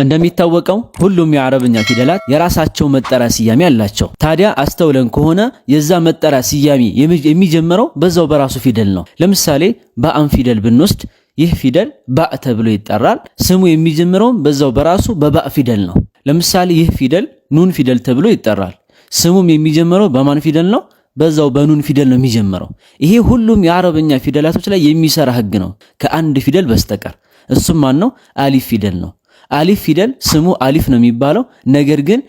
እንደሚታወቀው ሁሉም የአረብኛ ፊደላት የራሳቸው መጠሪያ ስያሜ አላቸው። ታዲያ አስተውለን ከሆነ የዛ መጠሪያ ስያሜ የሚጀምረው በዛው በራሱ ፊደል ነው። ለምሳሌ ባእን ፊደል ብንወስድ ይህ ፊደል ባእ ተብሎ ይጠራል። ስሙ የሚጀምረው በዛው በራሱ በባእ ፊደል ነው። ለምሳሌ ይህ ፊደል ኑን ፊደል ተብሎ ይጠራል። ስሙም የሚጀምረው በማን ፊደል ነው? በዛው በኑን ፊደል ነው የሚጀምረው። ይሄ ሁሉም የአረብኛ ፊደላቶች ላይ የሚሰራ ህግ ነው ከአንድ ፊደል በስተቀር። እሱም ማን ነው? አሊፍ ፊደል ነው። አሊፍ ፊደል ስሙ አሊፍ ነው የሚባለው። ነገር ግን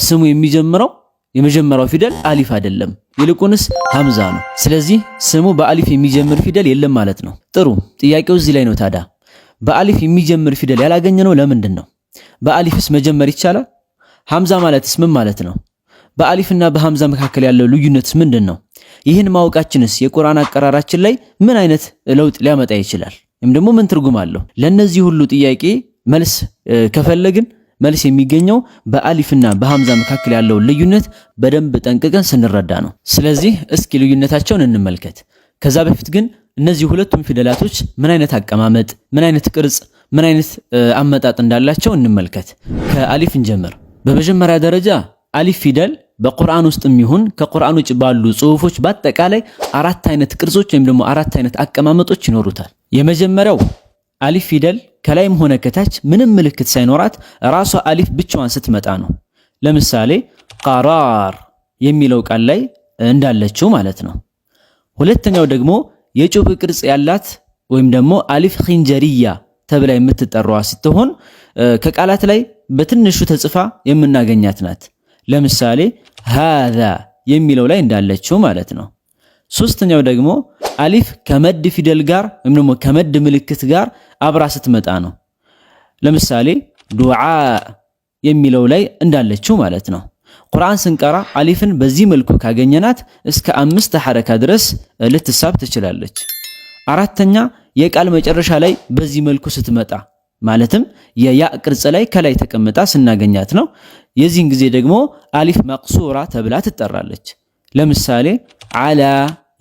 ስሙ የሚጀምረው የመጀመሪያው ፊደል አሊፍ አይደለም፣ ይልቁንስ ሐምዛ ነው። ስለዚህ ስሙ በአሊፍ የሚጀምር ፊደል የለም ማለት ነው። ጥሩ ጥያቄው እዚህ ላይ ነው። ታዲያ በአሊፍ የሚጀምር ፊደል ያላገኘነው ለምንድን ነው? በአሊፍስ መጀመር ይቻላል? ሐምዛ ማለትስ ምን ማለት ነው? በአሊፍና በሐምዛ መካከል ያለው ልዩነትስ ምንድን ነው? ይህን ማወቃችንስ የቁርአን አቀራራችን ላይ ምን አይነት ለውጥ ሊያመጣ ይችላል? ወይም ደግሞ ምን ትርጉም አለው? ለነዚህ ሁሉ ጥያቄ መልስ ከፈለግን መልስ የሚገኘው በአሊፍና በሐምዛ መካከል ያለው ልዩነት በደንብ ጠንቅቀን ስንረዳ ነው። ስለዚህ እስኪ ልዩነታቸውን እንመልከት። ከዛ በፊት ግን እነዚህ ሁለቱም ፊደላቶች ምን አይነት አቀማመጥ፣ ምን አይነት ቅርጽ፣ ምን አይነት አመጣጥ እንዳላቸው እንመልከት። ከአሊፍ እንጀምር። በመጀመሪያ ደረጃ አሊፍ ፊደል በቁርአን ውስጥም ይሁን ከቁርአን ውጭ ባሉ ጽሁፎች በአጠቃላይ አራት አይነት ቅርጾች ወይም ደግሞ አራት አይነት አቀማመጦች ይኖሩታል። የመጀመሪያው አሊፍ ፊደል ከላይም ሆነ ከታች ምንም ምልክት ሳይኖራት ራሷ አሊፍ ብቻዋን ስትመጣ ነው። ለምሳሌ ቀራር የሚለው ቃል ላይ እንዳለችው ማለት ነው። ሁለተኛው ደግሞ የጩብ ቅርጽ ያላት ወይም ደግሞ አሊፍ ኺንጀሪያ ተብላ የምትጠራዋ ስትሆን ከቃላት ላይ በትንሹ ተጽፋ የምናገኛት ናት። ለምሳሌ ሃዛ የሚለው ላይ እንዳለችው ማለት ነው። ሶስተኛው ደግሞ አሊፍ ከመድ ፊደል ጋር ወይም ደግሞ ከመድ ምልክት ጋር አብራ ስትመጣ ነው። ለምሳሌ ዱዓ የሚለው ላይ እንዳለችው ማለት ነው። ቁርአን ስንቀራ አሊፍን በዚህ መልኩ ካገኘናት እስከ 5 ሐረካ ድረስ ልትሳብ ትችላለች። አራተኛ የቃል መጨረሻ ላይ በዚህ መልኩ ስትመጣ ማለትም የያ ቅርጽ ላይ ከላይ ተቀምጣ ስናገኛት ነው። የዚህን ጊዜ ደግሞ አሊፍ መቅሱራ ተብላ ትጠራለች። ለምሳሌ አላ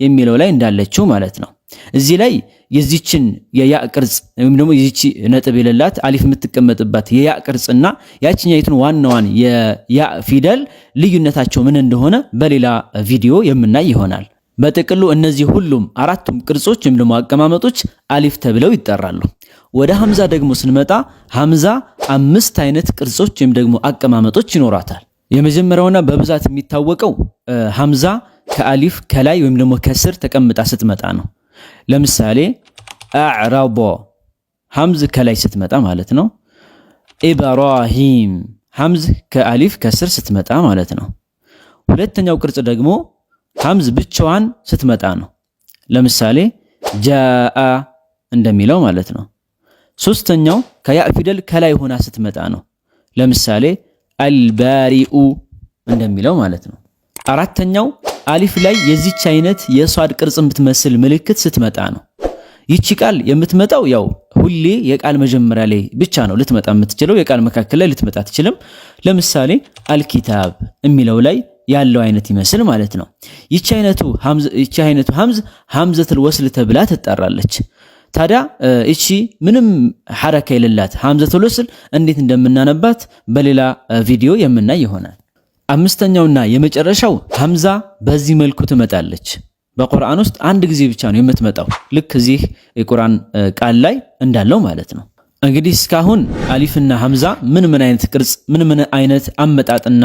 የሚለው ላይ እንዳለችው ማለት ነው። እዚህ ላይ የዚችን የያ ቅርጽ ወይም ደግሞ የዚች ነጥብ የሌላት አሊፍ የምትቀመጥባት የያ ቅርጽና ያችኛይቱን ዋናዋን የያ ፊደል ልዩነታቸው ምን እንደሆነ በሌላ ቪዲዮ የምናይ ይሆናል። በጥቅሉ እነዚህ ሁሉም አራቱም ቅርጾች ወይም ደግሞ አቀማመጦች አሊፍ ተብለው ይጠራሉ። ወደ ሐምዛ ደግሞ ስንመጣ ሐምዛ 5 አይነት ቅርጾች ወይም ደግሞ አቀማመጦች ይኖራታል። የመጀመሪያውና በብዛት የሚታወቀው ሐምዛ ከአሊፍ ከላይ ወይም ደግሞ ከስር ተቀምጣ ስትመጣ ነው። ለምሳሌ አዕረቦ ሐምዝ ከላይ ስትመጣ ማለት ነው። ኢብራሂም ሐምዝ ከአሊፍ ከስር ስትመጣ ማለት ነው። ሁለተኛው ቅርጽ ደግሞ ሐምዝ ብቻዋን ስትመጣ ነው። ለምሳሌ ጃአ እንደሚለው ማለት ነው። ሶስተኛው ከያ ፊደል ከላይ ሆና ስትመጣ ነው። ለምሳሌ አልባሪኡ እንደሚለው ማለት ነው። አራተኛው አሊፍ ላይ የዚች አይነት የሷድ ቅርጽ የምትመስል ምልክት ስትመጣ ነው። ይቺ ቃል የምትመጣው ያው ሁሌ የቃል መጀመሪያ ላይ ብቻ ነው ልትመጣ የምትችለው፣ የቃል መካከል ላይ ልትመጣ አትችልም። ለምሳሌ አልኪታብ የሚለው ላይ ያለው አይነት ይመስል ማለት ነው። ይቺ አይነቱ ሐምዝ ሐምዘቱል ወስል ተብላ ትጠራለች። ታዲያ እቺ ምንም ሐረካ የሌላት ሐምዘቱል ወስል እንዴት እንደምናነባት በሌላ ቪዲዮ የምናይ ይሆናል። አምስተኛውና የመጨረሻው ሐምዛ በዚህ መልኩ ትመጣለች። በቁርአን ውስጥ አንድ ጊዜ ብቻ ነው የምትመጣው፣ ልክ እዚህ የቁርአን ቃል ላይ እንዳለው ማለት ነው። እንግዲህ እስካሁን አሊፍና ሐምዛ ምን አይነት ቅርጽ ምን አይነት አመጣጥና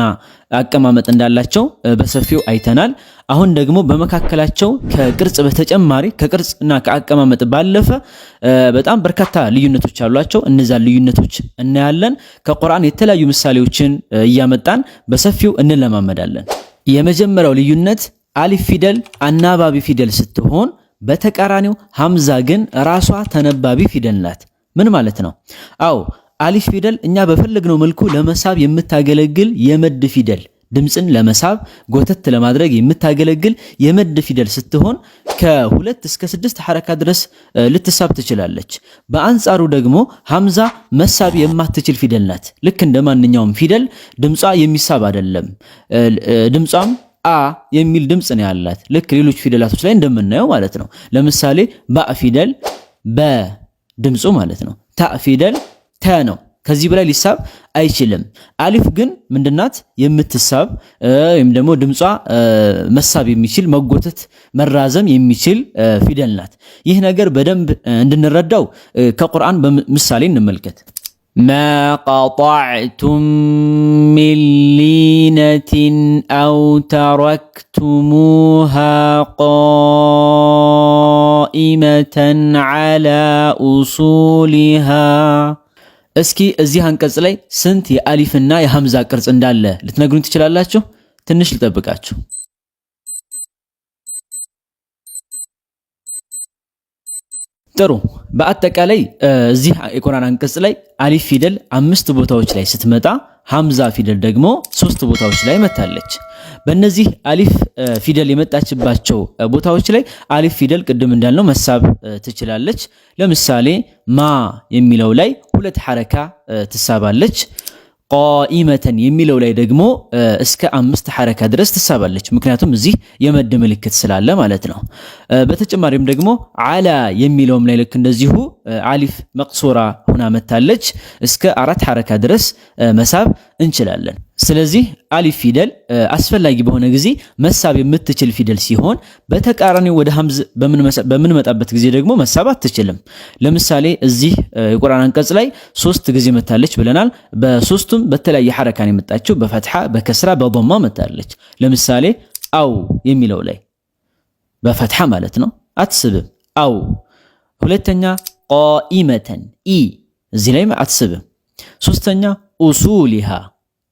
አቀማመጥ እንዳላቸው በሰፊው አይተናል። አሁን ደግሞ በመካከላቸው ከቅርጽ በተጨማሪ ከቅርጽና ከአቀማመጥ ባለፈ በጣም በርካታ ልዩነቶች አሏቸው። እነዛን ልዩነቶች እናያለን። ከቁርአን የተለያዩ ምሳሌዎችን እያመጣን በሰፊው እንለማመዳለን። የመጀመሪያው ልዩነት አሊፍ ፊደል አናባቢ ፊደል ስትሆን፣ በተቃራኒው ሐምዛ ግን ራሷ ተነባቢ ፊደል ናት። ምን ማለት ነው? አው አሊፍ ፊደል እኛ በፈለግነው መልኩ ለመሳብ የምታገለግል የመድ ፊደል፣ ድምፅን ለመሳብ ጎተት ለማድረግ የምታገለግል የመድ ፊደል ስትሆን ከ2 እስከ 6 ሐረካ ድረስ ልትሳብ ትችላለች። በአንጻሩ ደግሞ ሐምዛ መሳብ የማትችል ፊደል ናት። ልክ እንደ ማንኛውም ፊደል ድምጿ የሚሳብ አይደለም። ድምጿም አ የሚል ድምፅ ነው ያላት፣ ልክ ሌሎች ፊደላቶች ላይ እንደምናየው ማለት ነው። ለምሳሌ ባ ፊደል በ ድምፁ ማለት ነው። ታ ፊደል ተ ነው ከዚህ በላይ ሊሳብ አይችልም። አሊፍ ግን ምንድናት? የምትሳብ ወይም ደግሞ ድምጿ መሳብ የሚችል መጎተት መራዘም የሚችል ፊደል ናት። ይህ ነገር በደንብ እንድንረዳው ከቁርአን በምሳሌ እንመልከት። ما قطعتم من لينة أو تركتموها قائمة على أصولها እስኪ እዚህ አንቀጽ ላይ ስንት የአሊፍና የሐምዛ ቅርጽ እንዳለ ልትነግሩኝ ትችላላችሁ? ትንሽ ልጠብቃችሁ። ጥሩ። በአጠቃላይ እዚህ የቁርአን አንቀጽ ላይ አሊፍ ፊደል 5 ቦታዎች ላይ ስትመጣ ሐምዛ ፊደል ደግሞ 3 ቦታዎች ላይ መታለች። በእነዚህ አሊፍ ፊደል የመጣችባቸው ቦታዎች ላይ አሊፍ ፊደል ቅድም እንዳልነው መሳብ ትችላለች። ለምሳሌ ማ የሚለው ላይ 2 ሐረካ ትሳባለች። ቃኢመተን የሚለው ላይ ደግሞ እስከ 5 ሐረካ ድረስ ትሳባለች። ምክንያቱም እዚህ የመድ ምልክት ስላለ ማለት ነው። በተጨማሪም ደግሞ አላ የሚለውም ላይ ልክ እንደዚሁ አሊፍ መቅሱራ ሆና መታለች። እስከ 4 ሐረካ ድረስ መሳብ እንችላለን። ስለዚህ አሊፍ ፊደል አስፈላጊ በሆነ ጊዜ መሳብ የምትችል ፊደል ሲሆን በተቃራኒው ወደ ሐምዝ በምንመጣበት ጊዜ ደግሞ መሳብ አትችልም። ለምሳሌ እዚህ የቁርአን አንቀጽ ላይ 3 ጊዜ መታለች ብለናል። በሶስቱም በተለያየ ሐረካን የመጣችው በፈትሐ፣ በከስራ፣ በضማ መታለች። ለምሳሌ አው የሚለው ላይ በፈትሐ ማለት ነው አትስብም አው። ሁለተኛ ቃኢመተን ኢ እዚህ ላይ አትስብም። ሶስተኛ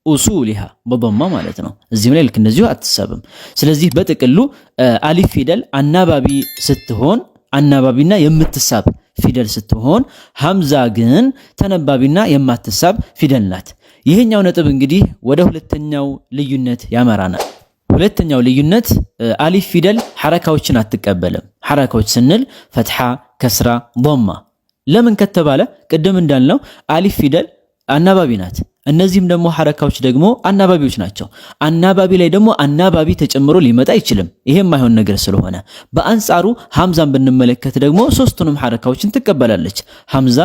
ኡሱሊሃ በضማ ማለት ነው። እዚህም ላይ ልክ እንደዚሁ አትሳብም። ስለዚህ በጥቅሉ አሊፍ ፊደል አናባቢ ስትሆን አናባቢና የምትሳብ ፊደል ስትሆን ሐምዛ ግን ተነባቢና የማትሳብ ፊደል ናት። ይሄኛው ነጥብ እንግዲህ ወደ ሁለተኛው ልዩነት ያመራናል። ሁለተኛው ልዩነት አሊፍ ፊደል ሐረካዎችን አትቀበልም። ሐረካዎች ስንል ፈትሐ፣ ከስራ፣ ضማ። ለምን ከተባለ ቅድም እንዳልነው አሊፍ ፊደል አናባቢ ናት። እነዚህም ደግሞ ሐረካዎች ደግሞ አናባቢዎች ናቸው። አናባቢ ላይ ደግሞ አናባቢ ተጨምሮ ሊመጣ አይችልም። ይሄም ማይሆን ነገር ስለሆነ በአንጻሩ ሐምዛን ብንመለከት ደግሞ 3ቱንም ሐረካዎችን ትቀበላለች። ሐምዛ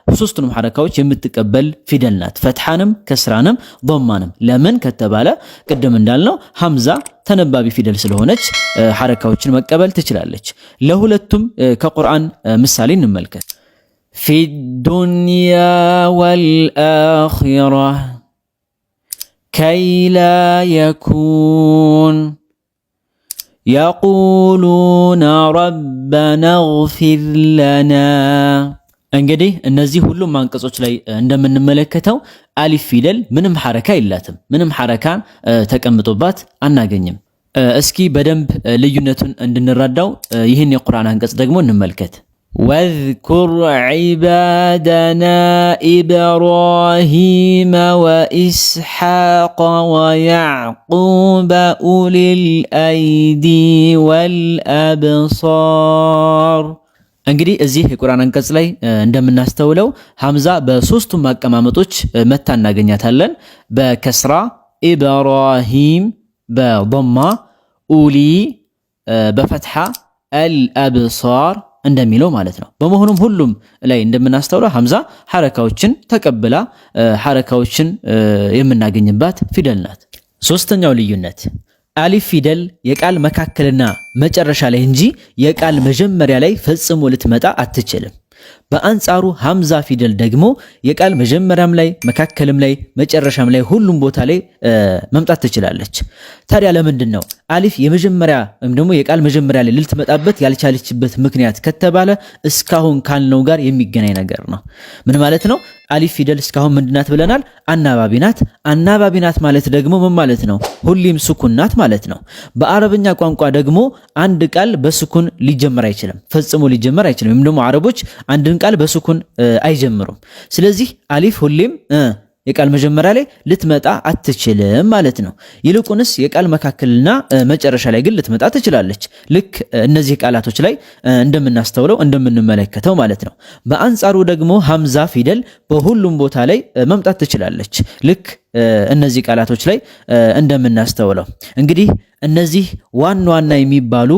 3ቱንም ሐረካዎች የምትቀበል ፊደል ናት። ፈትሐንም፣ ከስራንም፣ ضማንም። ለምን ከተባለ ቅድም እንዳልነው ሐምዛ ተነባቢ ፊደል ስለሆነች ሐረካዎችን መቀበል ትችላለች። ለሁለቱም ከቁርአን ምሳሌ እንመልከት። في الدنيا والآخرة كي لا يكون يقولون ربنا اغفر لنا እንግዲህ እነዚህ ሁሉም አንቀጾች ላይ እንደምንመለከተው አሊፍ ፊደል ምንም ሐረካ የላትም። ምንም ሐረካን ተቀምጦባት አናገኝም። እስኪ በደንብ ልዩነቱን እንድንረዳው ይህን የቁርአን አንቀጽ ደግሞ እንመልከት። واذكر عبادنا إبراهيم وإسحاق ويعقوب أولي الأيدي والأبصار እንግዲህ እዚህ የቁርአን አንቀጽ ላይ እንደምናስተውለው ሐምዛ በሶስቱም አቀማመጦች መታ እናገኛታለን። በከስራ ኢብራሂም፣ በضማ ኡሊ፣ በፈትሐ አልአብሳር እንደሚለው ማለት ነው። በመሆኑም ሁሉም ላይ እንደምናስተውለው ሐምዛ ሐረካዎችን ተቀብላ ሐረካዎችን የምናገኝባት ፊደል ናት። ሶስተኛው ልዩነት አሊፍ ፊደል የቃል መካከልና መጨረሻ ላይ እንጂ የቃል መጀመሪያ ላይ ፈጽሞ ልትመጣ አትችልም። በአንጻሩ ሐምዛ ፊደል ደግሞ የቃል መጀመሪያም ላይ መካከልም ላይ መጨረሻም ላይ ሁሉም ቦታ ላይ መምጣት ትችላለች። ታዲያ ለምንድን ነው አሊፍ የመጀመሪያ ወይም ደግሞ የቃል መጀመሪያ ላይ ልትመጣበት ያልቻለችበት ምክንያት ከተባለ እስካሁን ካልነው ጋር የሚገናኝ ነገር ነው። ምን ማለት ነው? አሊፍ ፊደል እስካሁን ምንድናት ብለናል? አናባቢ ናት። አናባቢ ናት ማለት ደግሞ ምን ማለት ነው? ሁሌም ስኩን ናት ማለት ነው። በአረብኛ ቋንቋ ደግሞ አንድ ቃል በስኩን ሊጀመር አይችልም፣ ፈጽሞ ሊጀመር አይችልም። ወይም ደግሞ አረቦች አንድን ቃል በስኩን አይጀምሩም። ስለዚህ አሊፍ ሁሌም የቃል መጀመሪያ ላይ ልትመጣ አትችልም ማለት ነው። ይልቁንስ የቃል መካከልና መጨረሻ ላይ ግን ልትመጣ ትችላለች። ልክ እነዚህ ቃላቶች ላይ እንደምናስተውለው እንደምንመለከተው ማለት ነው። በአንጻሩ ደግሞ ሐምዛ ፊደል በሁሉም ቦታ ላይ መምጣት ትችላለች። ልክ እነዚህ ቃላቶች ላይ እንደምናስተውለው እንግዲህ እነዚህ ዋና ዋና የሚባሉ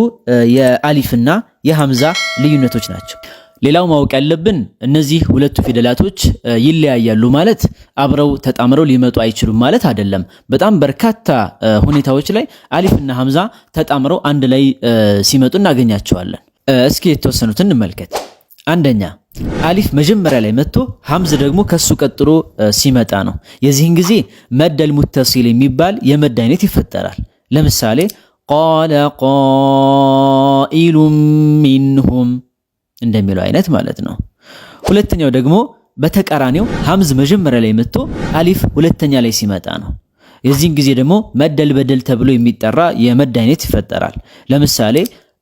የአሊፍና የሐምዛ ልዩነቶች ናቸው። ሌላው ማወቅ ያለብን እነዚህ ሁለቱ ፊደላቶች ይለያያሉ ማለት አብረው ተጣምረው ሊመጡ አይችሉም ማለት አይደለም። በጣም በርካታ ሁኔታዎች ላይ አሊፍና ሐምዛ ተጣምረው አንድ ላይ ሲመጡ እናገኛቸዋለን። እስኪ የተወሰኑትን እንመልከት። አንደኛ አሊፍ መጀመሪያ ላይ መጥቶ ሐምዝ ደግሞ ከሱ ቀጥሎ ሲመጣ ነው። የዚህን ጊዜ መደል ሙተሲል የሚባል የመድ አይነት ይፈጠራል። ለምሳሌ ቃለ ቃኢሉም ሚንሁም እንደሚለው አይነት ማለት ነው። ሁለተኛው ደግሞ በተቃራኒው ሐምዝ መጀመሪያ ላይ መጥቶ አሊፍ ሁለተኛ ላይ ሲመጣ ነው። የዚህን ጊዜ ደግሞ መደል በደል ተብሎ የሚጠራ የመድ አይነት ይፈጠራል። ለምሳሌ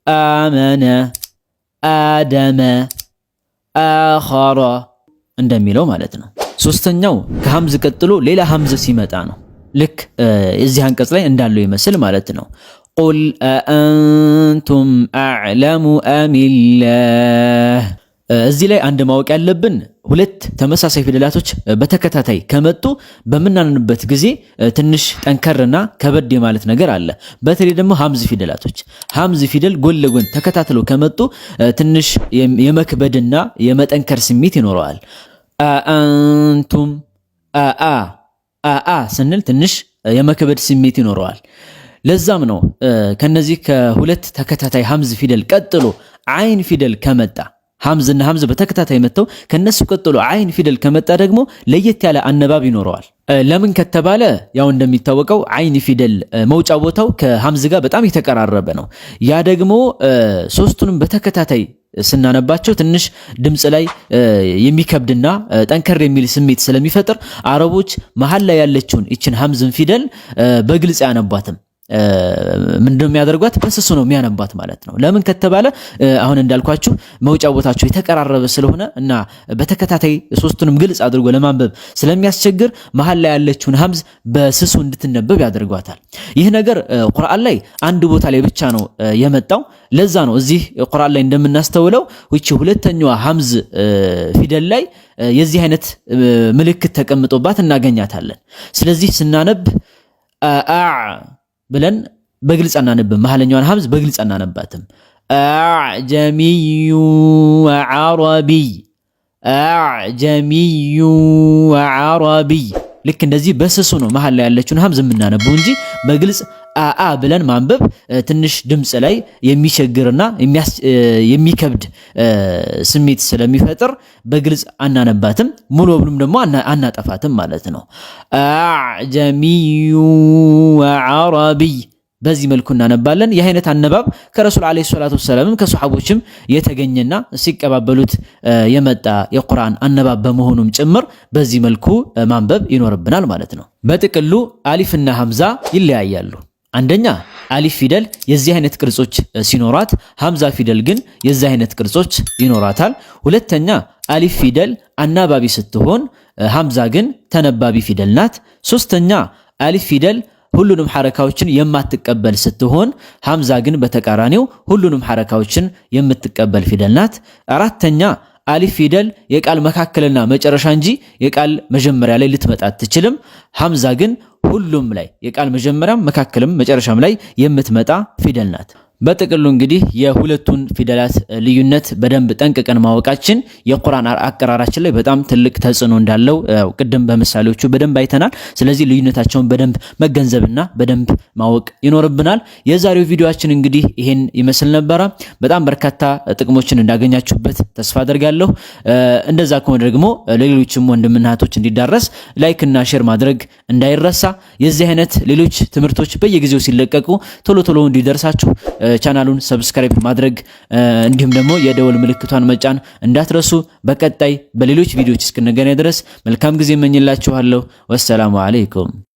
አመነ፣ አደመ፣ አኸረ እንደሚለው ማለት ነው። ሶስተኛው ከሐምዝ ቀጥሎ ሌላ ሐምዝ ሲመጣ ነው። ልክ እዚህ አንቀጽ ላይ እንዳለው ይመስል ማለት ነው። ቁል አአንቱም አዕለሙ አሚላህ። እዚህ ላይ አንድ ማወቅ ያለብን ሁለት ተመሳሳይ ፊደላቶች በተከታታይ ከመጡ በምናንንበት ጊዜ ትንሽ ጠንከርና ከበድ የማለት ነገር አለ። በተለይ ደግሞ ሐምዝ ፊደላቶች ሐምዝ ፊደል ጎን ለጎን ተከታትለው ከመጡ ትንሽ የመክበድና የመጠንከር ስሜት ይኖረዋል። አአንቱም አአ ስንል ትንሽ የመክበድ ስሜት ይኖረዋል። ለዛም ነው ከነዚህ ከሁለት ተከታታይ ሐምዝ ፊደል ቀጥሎ አይን ፊደል ከመጣ ሐምዝና ሐምዝ በተከታታይ መጥተው ከነሱ ቀጥሎ አይን ፊደል ከመጣ ደግሞ ለየት ያለ አነባብ ይኖረዋል። ለምን ከተባለ ያው እንደሚታወቀው አይን ፊደል መውጫ ቦታው ከሐምዝ ጋር በጣም የተቀራረበ ነው። ያ ደግሞ ሶስቱንም በተከታታይ ስናነባቸው ትንሽ ድምጽ ላይ የሚከብድና ጠንከር የሚል ስሜት ስለሚፈጥር አረቦች መሃል ላይ ያለችውን እችን ሐምዝን ፊደል በግልጽ ያነቧትም። ምንድነው የሚያደርጓት? በስሱ ነው የሚያነባት ማለት ነው። ለምን ከተባለ አሁን እንዳልኳችሁ መውጫ ቦታቸው የተቀራረበ ስለሆነ እና በተከታታይ ሶስቱንም ግልጽ አድርጎ ለማንበብ ስለሚያስቸግር መሃል ላይ ያለችውን ሐምዝ በስሱ እንድትነበብ ያደርጓታል። ይህ ነገር ቁርአን ላይ አንድ ቦታ ላይ ብቻ ነው የመጣው። ለዛ ነው እዚህ ቁርአን ላይ እንደምናስተውለው እቺ ሁለተኛዋ ሐምዝ ፊደል ላይ የዚህ አይነት ምልክት ተቀምጦባት እናገኛታለን። ስለዚህ ስናነብ አ ብለን በግልጽ አናነብም። መሐለኛዋን ሐምዝ በግልጽ አናነባትም። አዕጀሚዩ ወዐረቢይ፣ አዕጀሚዩ ወዐረቢይ። ልክ እንደዚህ በስሱ ነው መሃል ላይ ያለችውን ሐምዝ የምናነበው እንጂ በግልጽ አአ ብለን ማንበብ ትንሽ ድምጽ ላይ የሚቸግርና የሚከብድ ስሜት ስለሚፈጥር በግልጽ አናነባትም። ሙሉ በሙሉም ደግሞ አናጠፋትም ማለት ነው። አዕጀሚዩ ወዐረቢይ በዚህ መልኩ እናነባለን። ይህ አይነት አነባብ ከረሱል ዓለይሂ ሰላቱ ወሰላምም ከሱሐቦችም የተገኘና ሲቀባበሉት የመጣ የቁርአን አነባብ በመሆኑም ጭምር በዚህ መልኩ ማንበብ ይኖርብናል ማለት ነው። በጥቅሉ አሊፍና ሐምዛ ይለያያሉ። አንደኛ አሊፍ ፊደል የዚህ አይነት ቅርጾች ሲኖራት ሐምዛ ፊደል ግን የዚህ አይነት ቅርጾች ይኖራታል። ሁለተኛ አሊፍ ፊደል አናባቢ ስትሆን ሐምዛ ግን ተነባቢ ፊደል ናት። ሶስተኛ አሊፍ ፊደል ሁሉንም ሐረካዎችን የማትቀበል ስትሆን ሐምዛ ግን በተቃራኒው ሁሉንም ሐረካዎችን የምትቀበል ፊደል ናት። አራተኛ አሊፍ ፊደል የቃል መካከልና መጨረሻ እንጂ የቃል መጀመሪያ ላይ ልትመጣ አትችልም። ሐምዛ ግን ሁሉም ላይ የቃል መጀመሪያም መካከልም መጨረሻም ላይ የምትመጣ ፊደል ናት። በጥቅሉ እንግዲህ የሁለቱን ፊደላት ልዩነት በደንብ ጠንቅቀን ማወቃችን የቁርአን አቀራራችን ላይ በጣም ትልቅ ተጽዕኖ እንዳለው ቅድም በምሳሌዎቹ በደንብ አይተናል። ስለዚህ ልዩነታቸውን በደንብ መገንዘብና በደንብ ማወቅ ይኖርብናል። የዛሬው ቪዲዮአችን እንግዲህ ይሄን ይመስል ነበረ። በጣም በርካታ ጥቅሞችን እንዳገኛችሁበት ተስፋ አደርጋለሁ። እንደዛ ከሆነ ደግሞ ለሌሎችም ወንድምና እህቶች እንዲዳረስ ላይክ እና ሼር ማድረግ እንዳይረሳ። የዚህ አይነት ሌሎች ትምህርቶች በየጊዜው ሲለቀቁ ቶሎ ቶሎ እንዲደርሳችሁ ቻናሉን ሰብስክራይብ ማድረግ እንዲሁም ደግሞ የደወል ምልክቷን መጫን እንዳትረሱ። በቀጣይ በሌሎች ቪዲዮዎች እስክንገናኝ ድረስ መልካም ጊዜ እመኝላችኋለሁ። ወሰላሙ አለይኩም።